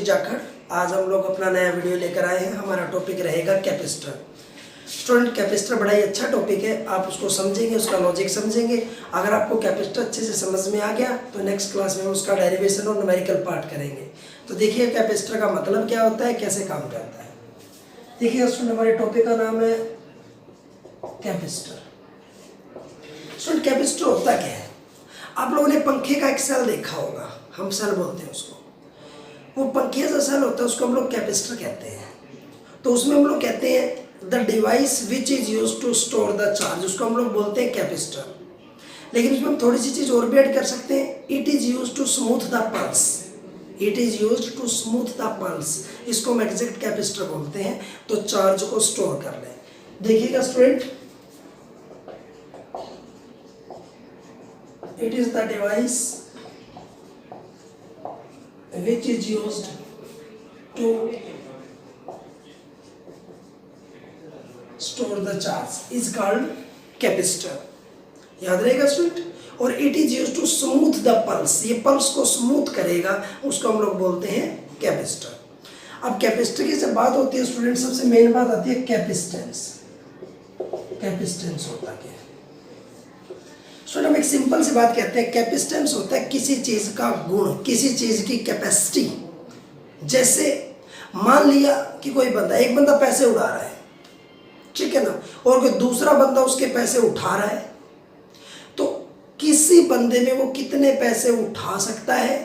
जाखड़। आज हम लोग अपना नया वीडियो लेकर आए हैं। हमारा टॉपिक रहेगा कैपेसिटर। स्टूडेंट, कैपेसिटर बड़ा ही अच्छा टॉपिक है, आप उसको समझेंगे, उसका लॉजिक समझेंगे। अगर आपको कैपेसिटर अच्छे से समझ में आ गया तो नेक्स्ट क्लास में उसका डेरिवेशन और न्यूमेरिकल पार्ट करेंगे। तो देखिए कैपेसिटर का मतलब क्या होता है, कैसे काम करता है। देखिए स्टूडेंट, हमारे टॉपिक का नाम है कैपेसिटर। स्टूडेंट, कैपेसिटर होता क्या है? आप लोगों ने पंखे का एक सेल देखा होगा, हम सेल बोलते हैं उसको। वो पंखे का सेल होता है, उसको हम लोग कैपेसिटर कहते हैं। तो उसमें हम लोग कहते हैं the device which is use to store the charge, उसको हम लोग बोलते हैं कैपेसिटर। लेकिन उसमें हम थोड़ी सी चीज और भी ऐड कर सकते हैं। It is use to smooth the pulse, it is use to smooth the pulse, इसको हम एग्जैक्ट कैपेसिटर बोलते हैं। तो चार्ज को स्टोर कर लें। देखिएगा student, it is the device which is used to store the charge is called capacitor। याद रहेगा स्टूडेंट। और it is used to smooth the pulse, ये पल्स को स्मूथ करेगा, उसको हम लोग बोलते हैं कैपेसिटर। अब कैपेसिटर की जब बात होती है स्टूडेंट, सबसे मेन बात आती है कैपेसिटेंस। कैपेसिटेंस होता क्या है स्टूडेंट? हम एक सिंपल सी बात कहते हैं, कैपेसिटेंस होता है किसी चीज का गुण, किसी चीज की कैपेसिटी। जैसे मान लिया कि कोई बंदा, एक बंदा पैसे उड़ा रहा है, ठीक है ना, और कोई दूसरा बंदा उसके पैसे उठा रहा है, तो किसी बंदे में वो कितने पैसे उठा सकता है,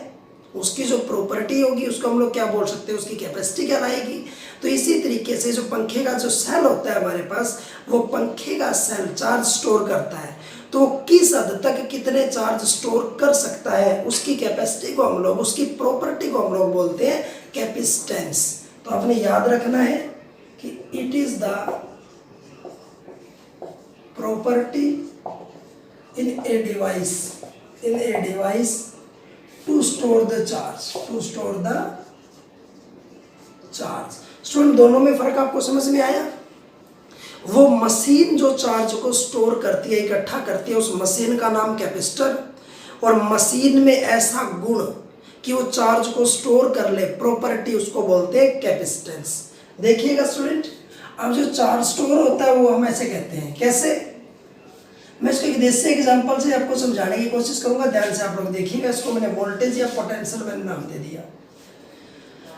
उसकी जो प्रॉपर्टी होगी उसको हम लोग क्या बोल सकते हैं, उसकी कैपेसिटी कहलाएगी। तो इसी तरीके से जो पंखे का जो सेल होता है हमारे पास, वो पंखे का सेल चार्ज स्टोर करता है। तो किस हद तक कितने चार्ज स्टोर कर सकता है, उसकी कैपेसिटी को हम लोग, उसकी प्रॉपर्टी को हम लोग बोलते हैं कैपेसिटेंस। तो आपने याद रखना है कि it is the property in a device to store the charge, to store the charge. Student, दोनों में फर्क आपको समझ में आया? वो मशीन जो चार्ज को स्टोर करती है, इकट्ठा करती है, उस मशीन का नाम कैपेसिटर। और मशीन में ऐसा गुण कि वो चार्ज को स्टोर कर ले, प्रॉपर्टी, उसको बोलते हैं कैपेसिटेंस। देखिएगा स्टूडेंट, अब जो चार्ज स्टोर होता है वो हम ऐसे कहते हैं, कैसे? मैं इसको एक देसी एग्जांपल से आपको समझाने की कोशिश करूंगा, ध्यान से आप लोग देखिएगा। इसको मैंने वोल्टेज या पोटेंशियल मैंने नाम दे दिया।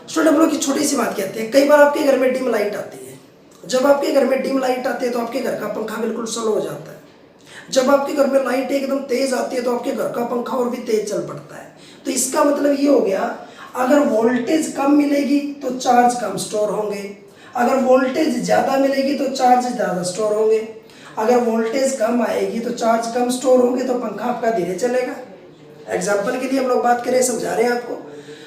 स्टूडेंट, हम लोग की छोटी सी बात कहते हैं, कई बार आपके घर में डिम लाइट आती है। जब आपके घर में डिम लाइट आती है तो आपके घर का पंखा बिल्कुल स्लो हो जाता है। जब आपके घर में लाइट एकदम तेज आती है तो आपके घर का पंखा और भी तेज चल पड़ता है। तो इसका मतलब ये हो गया, अगर वोल्टेज कम मिलेगी तो चार्ज कम स्टोर होंगे, अगर वोल्टेज ज़्यादा मिलेगी तो चार्ज ज़्यादा स्टोर होंगे, अगर वोल्टेज कम आएगी तो चार्ज कम स्टोर होंगे, तो पंखा आपका धीरे चलेगा। एग्जाम्पल के लिए हम लोग बात करें, समझा रहे हैं आपको।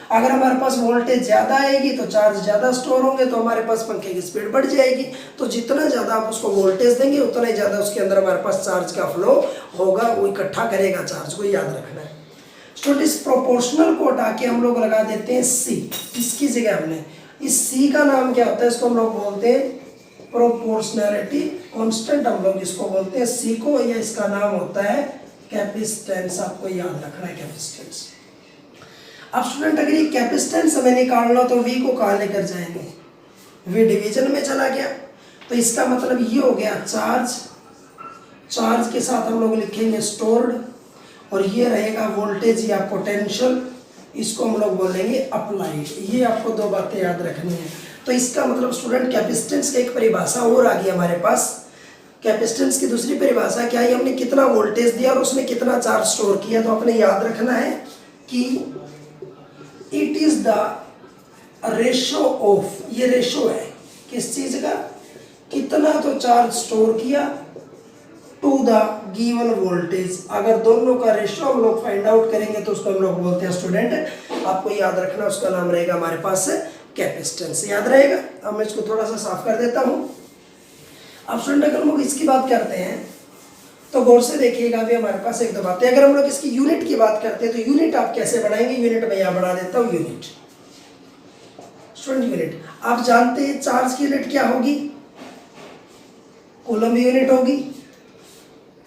अगर हमारे पास वोल्टेज ज़्यादा आएगी तो चार्ज ज़्यादा स्टोर होंगे, तो हमारे पास पंखे की स्पीड बढ़ जाएगी। तो जितना ज़्यादा आप उसको वोल्टेज देंगे उतना ही ज़्यादा उसके अंदर हमारे पास चार्ज का फ्लो होगा, वो इकट्ठा करेगा चार्ज को, याद रखना है। स्टूडेंट, इस प्रोपोर्शनल को हटा के हम लोग लगा देते हैं सी, इसकी जगह हमने, इस सी का नाम क्या होता है, इसको हम लोग बोलते हैं प्रोपोर्शनैलिटी कांस्टेंट, हम लोग इसको बोलते हैं सी को, या इसका नाम होता है कैपेसिटेंस। आपको याद रखना है कैपेसिटेंस। अब स्टूडेंट, अगर ये कैपेसिटेंस हमें निकालना तो वी को कहाँ लेकर जाएंगे? वी डिवीजन में चला गया, तो इसका मतलब ये हो गया चार्ज, चार्ज के साथ हम लोग लिखेंगे स्टोर्ड, और ये रहेगा वोल्टेज या पोटेंशियल, इसको हम लोग बोलेंगे अप्लाइड। ये आपको दो बातें याद रखनी है। तो इसका मतलब स्टूडेंट, कैपेसिटेंस की एक परिभाषा और आ गई हमारे पास। कैपेसिटेंस की दूसरी परिभाषा क्या है, हमने कितना वोल्टेज दिया और उसने कितना चार्ज स्टोर किया। तो आपने याद रखना है कि it is the ratio of, ये रेशो है किस चीज का, कितना तो चार्ज स्टोर किया टू द गिवन वोल्टेज। अगर दोनों का रेशो हम लोग फाइंड आउट करेंगे तो उसको हम लोग बोलते हैं स्टूडेंट, आपको याद रखना, उसका नाम रहेगा हमारे पास कैपेसिटेंस। याद रहेगा। अब मैं इसको थोड़ा सा साफ कर देता हूं। अब स्टूडेंट, अगर हम लोग इसकी बात करते हैं तो गौर से देखिएगा, अभी हमारे पास एक दो बातें। अगर हम लोग इसकी यूनिट की बात करते हैं तो यूनिट आप कैसे बनाएंगे? यूनिट मैं यहाँ बना देता हूँ, यूनिट। स्टूडेंट, यूनिट आप जानते हैं चार्ज की यूनिट क्या होगी? कूलम यूनिट होगी।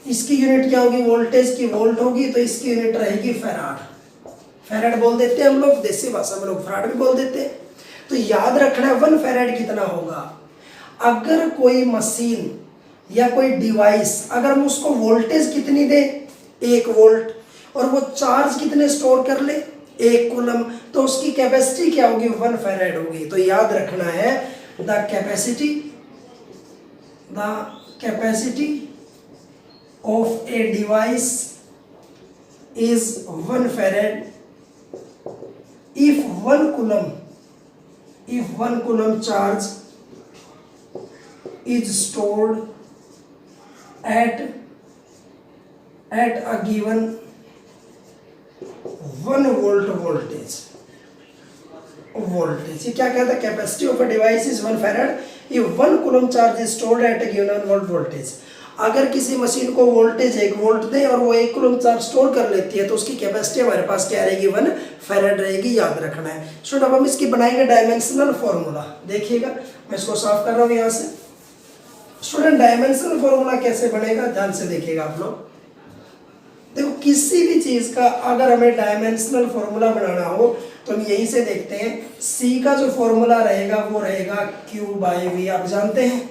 इसकी यूनिट क्या होगी? वोल्टेज की वोल्ट होगी, तो इसकी यूनिट रहेगी फैराड। फैराड बोल देते हैं हम लोग, देसी भाषा में लोग फैराड भी बोल देते हैं। तो याद रखना है 1 फैराड कितना होगा। अगर कोई मशीन या कोई डिवाइस, अगर हम उसको वोल्टेज कितनी दे 1 वोल्ट, और वो चार्ज कितने स्टोर कर ले 1 कूलम, तो उसकी कैपेसिटी क्या होगी 1 फैराड होगी। तो याद रखना है the capacity of a device is 1 farad if 1 coulomb charge is stored at a given 1 volt voltage। ये क्या कहता है, capacity of a device is 1 farad if 1 coulomb charge is stored at a given 1 volt voltage। अगर किसी machine को voltage 1 volt दे और वो 1 coulomb charge store कर लेती है तो उसकी कैपेसिटी हमारे पास क्या रहेगी 1 फैराड रहेगी, याद रखना है। स्टूडेंट अब हम इसकी बनाएंगे डायमेंशनल फॉर्मूला। देखिएगा मैं इसको साफ कर रहा हूँ यहाँ से। स्टूडेंट डायमेंशनल फॉर्मूला कैसे बनेगा, ध्यान से देखिएगा आप लोग। देखो किसी भी चीज का अगर हमें डायमेंशनल फॉर्मूला बनाना हो तो हम यहीं से देखते हैं, सी का जो फॉर्मूला रहेगा वो रहेगा Q/V, आप जानते हैं।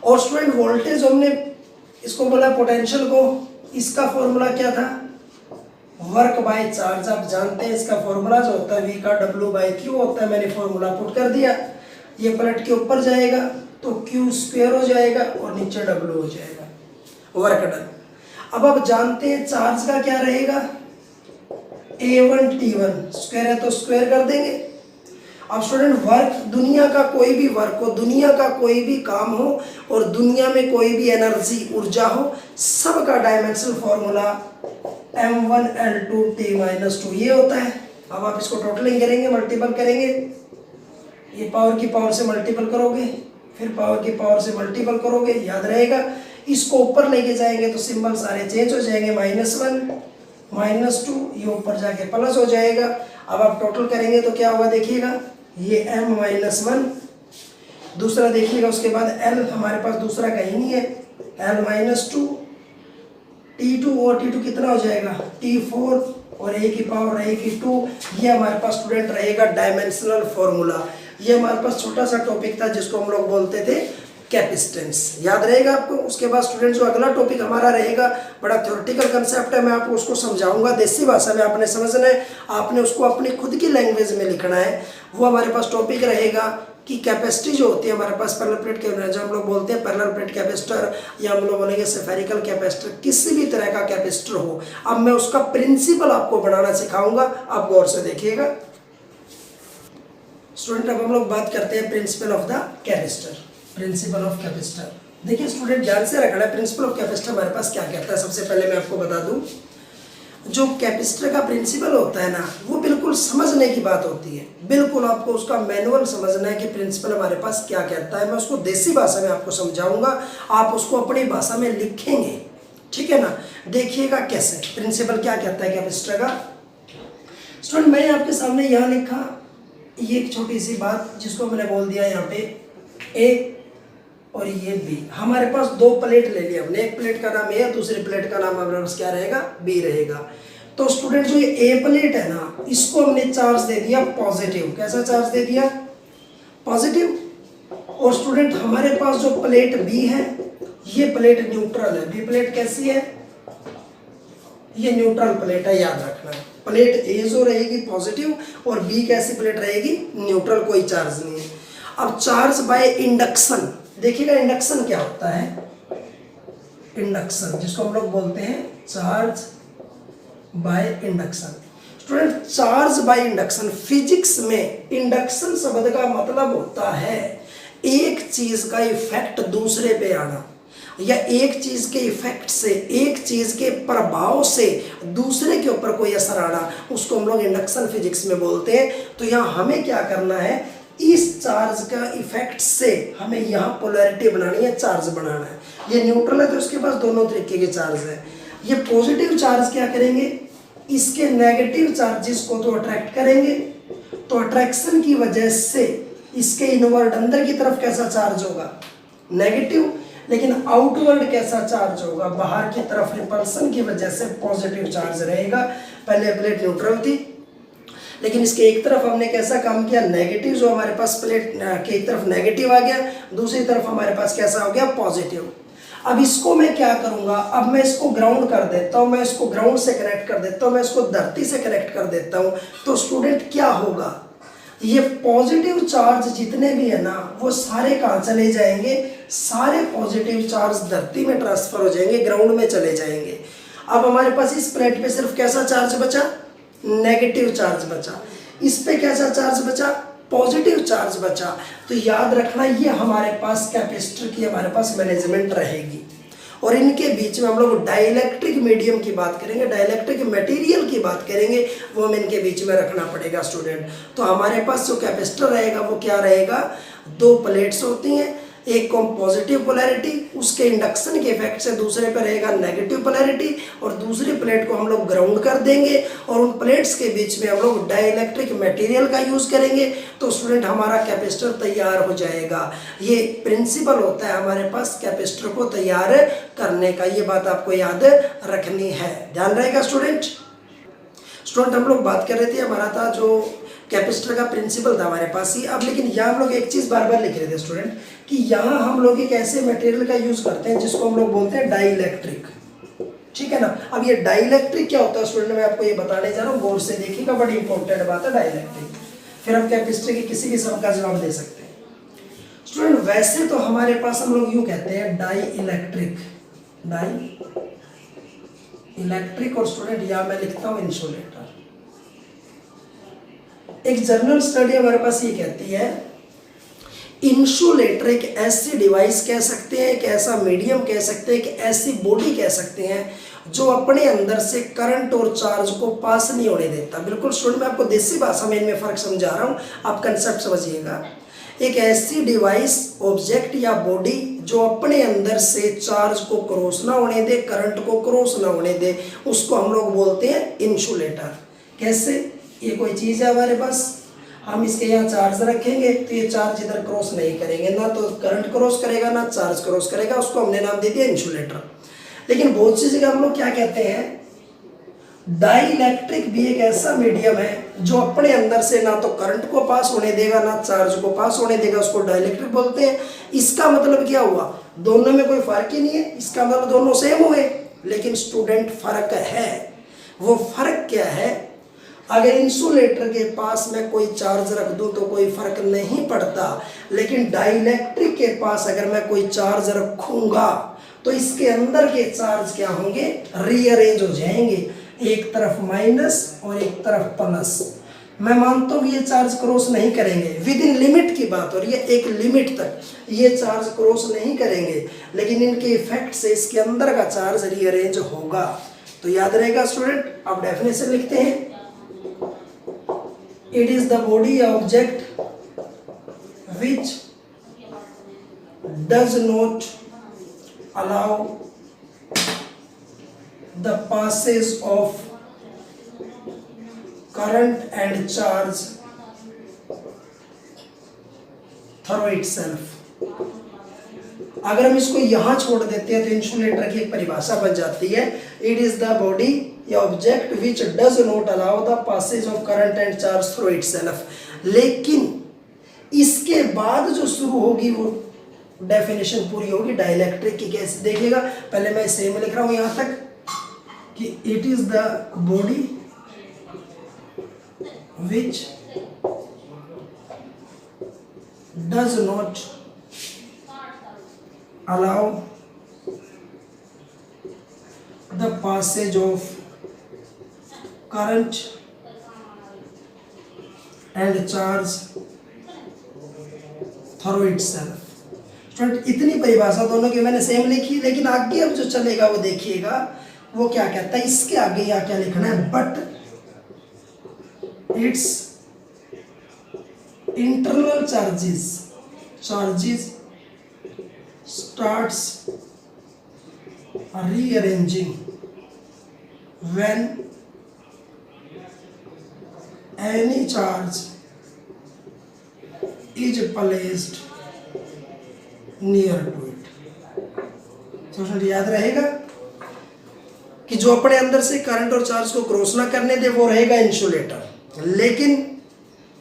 और स्टूडेंट वोल्टेज हमने इसको बोला पोटेंशियल को, इसका फॉर्मूला क्या था वर्क बाय चार्ज, आप जानते हैं इसका फॉर्मूला जो होता है V का W/Q होता है। मैंने फॉर्मूला पुट कर दिया, ये पलट के ऊपर जाएगा तो Q² हो जाएगा और नीचे W हो जाएगा, वर्क डन। अब आप जानते हैं चार्ज का क्या रहेगा A1T1, स्क्वायर है तो स्क्वायर कर देंगे। अब स्टूडेंट वर्क, दुनिया का कोई भी वर्क हो, दुनिया का कोई भी काम हो और दुनिया में कोई भी एनर्जी ऊर्जा हो, सब का डायमेंशनल फॉर्मूला m1L2T-2 ये होता है। अब आप इसको टोटलिंग करेंगे, मल्टीपल करेंगे, ये पावर की पावर से मल्टीपल करोगे, फिर पावर की पावर से मल्टीपल करोगे, याद रहेगा। इसको ऊपर लेके जाएंगे तो सिंबल सारे चेंज हो जाएंगे, -1 -2, ये ऊपर जाके प्लस हो जाएगा। अब आप टोटल करेंगे तो क्या होगा देखिएगा, ये m-1, दूसरा देखिएगा उसके बाद l हमारे पास दूसरा कहीं नहीं है, l-2, T2 और T2 कितना हो जाएगा T4 और a की पावर a की 2। ये हमारे पास स्टूडेंट रहेगा डायमेंशनल फॉर्मूला। ये हमारे पास छोटा सा टॉपिक था जिसको हम लोग बोलते थे कैपेसिटेंस, याद रहेगा आपको। उसके बाद स्टूडेंट जो अगला टॉपिक हमारा रहेगा बड़ा थ्योरेटिकल कंसेप्ट है, मैं आपको उसको समझाऊंगा, देसी भाषा में आपने समझना है, आपने उसको अपनी खुद की लैंग्वेज में लिखना है। वो हमारे पास टॉपिक रहेगा कि कैपेसिटी जो होती है हमारे पास पैरेलल प्लेट के, जो हम लोग बोलते हैं पैरेलल प्लेट कैपेसिटर या हम लोग बोलेंगे स्फेरिकल कैपेसिटर, किसी भी तरह का कैपेसिटर हो, अब मैं उसका प्रिंसिपल आपको बनाना सिखाऊंगा, आप गौर से देखिएगा। स्टूडेंट अब हम लोग बात करते हैं principle of the capacitor. Principle of capacitor, देखिए स्टूडेंट ध्यान से रखना है, प्रिंसिपल ऑफ कैपेसिटर हमारे पास क्या कहता है। सबसे पहले मैं आपको बता दूं, जो कैपेसिटर का प्रिंसिपल होता है ना, वो बिल्कुल समझने की बात होती है, बिल्कुल आपको उसका मैनुअल समझना है कि प्रिंसिपल हमारे पास क्या कहता है। मैं उसको देसी भाषा में आपको समझाऊंगा, आप उसको अपनी भाषा में लिखेंगे, ठीक है ना। देखिएगा कैसे प्रिंसिपल क्या कहता है कैपेसिटर का। स्टूडेंट मैंने आपके सामने यहाँ लिखा, ये एक छोटी सी बात जिसको मैंने बोल दिया यहाँ पे ए और ये बी। हमारे पास 2 प्लेट ले लिया हमने, एक प्लेट का नाम ए है, दूसरी प्लेट का नाम हमारे पास क्या रहेगा बी रहेगा। तो स्टूडेंट जो ये ए प्लेट है ना, इसको हमने चार्ज दे दिया पॉजिटिव। कैसा चार्ज दे दिया पॉजिटिव। और स्टूडेंट हमारे पास जो प्लेट बी है, ये प्लेट न्यूट्रल है। बी प्लेट कैसी है, ये न्यूट्रल प्लेट है, याद रखना है। प्लेट ए जो रहेगी पॉजिटिव और बी कैसी प्लेट रहेगी न्यूट्रल, कोई चार्ज नहीं है। अब चार्ज बाय इंडक्शन, देखिएगा इंडक्शन क्या होता है, इंडक्शन जिसको हम लोग बोलते हैं charge by induction. Student charge by induction, physics में इंडक्शन शब्द का मतलब होता है एक चीज का इफेक्ट दूसरे पे आना, या एक चीज के इफेक्ट से, एक चीज के प्रभाव से दूसरे के ऊपर कोई असर आना, उसको हम लोग इंडक्शन फिजिक्स में बोलते हैं। तो यहाँ हमें क्या करना है, इस चार्ज का इफेक्ट से हमें यहाँ पोलैरिटी बनानी है, चार्ज बनाना है। ये न्यूट्रल है तो इसके पास दोनों तरीके के चार्ज है। ये पॉजिटिव चार्ज क्या करेंगे, इसके नेगेटिव चार्जेस को तो अट्रैक्ट करेंगे, तो अट्रैक्शन की वजह से इसके इनवर्ड अंदर की तरफ कैसा चार्ज होगा नेगेटिव, लेकिन आउटवर्ड कैसा चार्ज होगा बाहर की तरफ, रिपल्सन की वजह से पॉजिटिव चार्ज रहेगा। पहले प्लेट न्यूट्रल थी, लेकिन इसके एक तरफ हमने कैसा काम किया, नेगेटिव, जो हमारे पास प्लेट के एक तरफ नेगेटिव आ गया, दूसरी तरफ हमारे पास कैसा हो गया, पॉजिटिव। अब इसको मैं क्या करूंगा, अब मैं इसको ग्राउंड कर देता हूं, मैं इसको ग्राउंड से कनेक्ट कर देता हूं, मैं इसको धरती से कनेक्ट कर देता हूं, तो स्टूडेंट क्या होगा, ये पॉजिटिव चार्ज जितने भी है ना वो सारे कहाँ चले जाएंगे, सारे पॉजिटिव चार्ज धरती में ट्रांसफर हो जाएंगे, ग्राउंड में चले जाएंगे। अब हमारे पास इस प्लेट पे सिर्फ कैसा चार्ज बचा, नेगेटिव चार्ज बचा, इस पे कैसा चार्ज बचा, पॉजिटिव चार्ज बचा। तो याद रखना ये हमारे पास कैपेसिटर की हमारे पास मैनेजमेंट रहेगी। और इनके बीच में हम लोग डाइलेक्ट्रिक मीडियम की बात करेंगे, डाइलेक्ट्रिक मटेरियल की बात करेंगे, वो हमें इनके बीच में रखना पड़ेगा स्टूडेंट। तो हमारे पास जो कैपेसिटर रहेगा वो क्या रहेगा, दो प्लेट्स होती हैं, एक को पॉजिटिव पोलैरिटी, उसके इंडक्शन के इफेक्ट से दूसरे पे रहेगा नेगेटिव पोलैरिटी, और दूसरी प्लेट को हम लोग ग्राउंड कर देंगे और उन प्लेट्स के बीच में हम लोग डाइलेक्ट्रिक मटेरियल का यूज करेंगे। तो स्टूडेंट हमारा कैपेसिटर तैयार हो जाएगा। ये प्रिंसिपल होता है हमारे पास कैपेसिटर को तैयार करने का, ये बात आपको याद रखनी है, ध्यान रहेगा स्टूडेंट। हम लोग बात कर रहे थे, हमारा था जो कैपेसिटर का प्रिंसिपल था हमारे पास ही। अब लेकिन यहाँ हम लोग एक चीज बार बार लिख रहे थे स्टूडेंट कि यहाँ हम लोग एक ऐसे मटेरियल का यूज करते हैं जिसको हम लोग बोलते हैं डाइलेक्ट्रिक, ठीक है ना। अब ये डाइलेक्ट्रिक क्या होता है स्टूडेंट, मैं आपको ये बताने जा रहा हूँ, गौर से देखिएगा, बड़ी इंपॉर्टेंट बात है डाइलेक्ट्रिक, फिर हम कैपेसिटर की किसी भी सवाल का जवाब दे सकते हैं स्टूडेंट। वैसे तो हमारे पास हम लोग यूं कहते हैं डाई इलेक्ट्रिक, और स्टूडेंट यहाँ मैं लिखता हूँ इंसुलेटर। एक जनरल स्टडी हमारे पास ये कहती है इंसुलेटर एक ऐसी डिवाइस कह सकते हैं, एक ऐसा मीडियम कह सकते हैं, एक ऐसी बॉडी कह सकते हैं जो अपने अंदर से करंट और चार्ज को पास नहीं होने देता। बिल्कुल स्टूडेंट, मैं आपको देसी भाषा में इनमें फर्क समझा रहा हूँ, आप कंसेप्ट समझिएगा। एक ऐसी डिवाइस, ऑब्जेक्ट या बॉडी जो अपने अंदर से चार्ज को क्रॉस ना होने दे, करंट को क्रॉस ना होने दे, उसको हम लोग बोलते हैं इंसुलेटर। कैसे, ये कोई चीज़ है हमारे पास, हम इसके यहाँ चार्ज रखेंगे तो ये चार्ज इधर क्रॉस नहीं करेंगे, ना तो करंट क्रॉस करेगा ना चार्ज क्रॉस करेगा, उसको हमने नाम दे दिया इंसुलेटर। लेकिन बहुत सी जगह हम लोग क्या कहते हैं, डाइलेक्ट्रिक भी एक ऐसा मीडियम है जो अपने अंदर से ना तो करंट को पास होने देगा ना चार्ज को पास होने देगा, उसको डाइलेक्ट्रिक बोलते हैं। इसका मतलब क्या हुआ, दोनों में कोई फर्क ही नहीं है, इसका मतलब दोनों सेम हुए। लेकिन स्टूडेंट फर्क है, वो फर्क क्या है, अगर इंसुलेटर के पास मैं कोई चार्ज रख दूं तो कोई फर्क नहीं पड़ता, लेकिन डाइलेक्ट्रिक के पास अगर मैं कोई चार्ज रखूंगा तो इसके अंदर के चार्ज क्या होंगे, रीअरेंज हो जाएंगे, एक तरफ माइनस और एक तरफ प्लस। मैं मानता हूँ ये चार्ज क्रॉस नहीं करेंगे, विद इन लिमिट की बात हो रही है, एक लिमिट तक ये चार्ज क्रॉस नहीं करेंगे, लेकिन इनके इफेक्ट से इसके अंदर का चार्ज रीअरेंज होगा। तो याद रहेगा स्टूडेंट, आप डेफिनेशन लिखते हैं, it is the body object which does not allow the passage of current and charge through itself। अगर हम इसको यहां छोड़ देते हैं तो इंसुलेटर की एक परिभाषा बन जाती है, इट इज द बॉडी या object which does not allow the passage of current and charge through itself. लेकिन इसके बाद जो शुरू होगी वो डेफिनेशन पूरी होगी डाइलेक्ट्रिक की। कैसे देखिएगा, पहले मैं सेम लिख रहा हूं यहां तक कि it is the body which does not allow the passage of current and charge through itself। Student इतनी परिभाषा दोनों की मैंने सेम लिखी, लेकिन आगे अब जो चलेगा वो देखिएगा, वो क्या कहता है, इसके आगे या क्या लिखना है, but it's internal charges starts rearranging when any charge is placed near to it। तो याद रहेगा कि जो अपने अंदर से करंट और चार्ज को क्रॉस ना करने दे वो रहेगा इंसुलेटर। लेकिन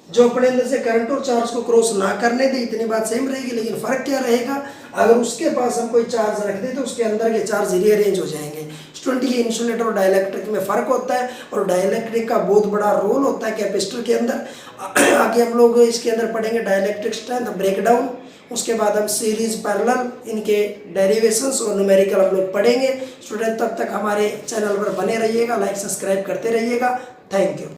जो अपने अंदर से करंट और चार्ज को क्रॉस ना करने दे, इतनी बात सेम रहेगी। लेकिन फ़र्क क्या रहेगा, अगर उसके पास हम कोई चार्ज रख दें तो उसके अंदर के चार्ज रीअरेंज हो जाएंगे। स्टूडेंट, ये इंसुलेटर और डाइलेक्ट्रिक में फ़र्क होता है, और डाइलेक्ट्रिक का बहुत बड़ा रोल होता है कैपेसिटर के अंदर। आगे हम लोग इसके अंदर पढ़ेंगे डाइलेक्ट्रिक स्ट्रेंथ ब्रेकडाउन, उसके बाद हम सीरीज पैरेलल इनके डेरिवेशंस और न्यूमेरिकल हम लोग पढ़ेंगे। स्टूडेंट, तब तक हमारे चैनल पर बने रहिएगा, लाइक सब्सक्राइब करते रहिएगा। Thank you.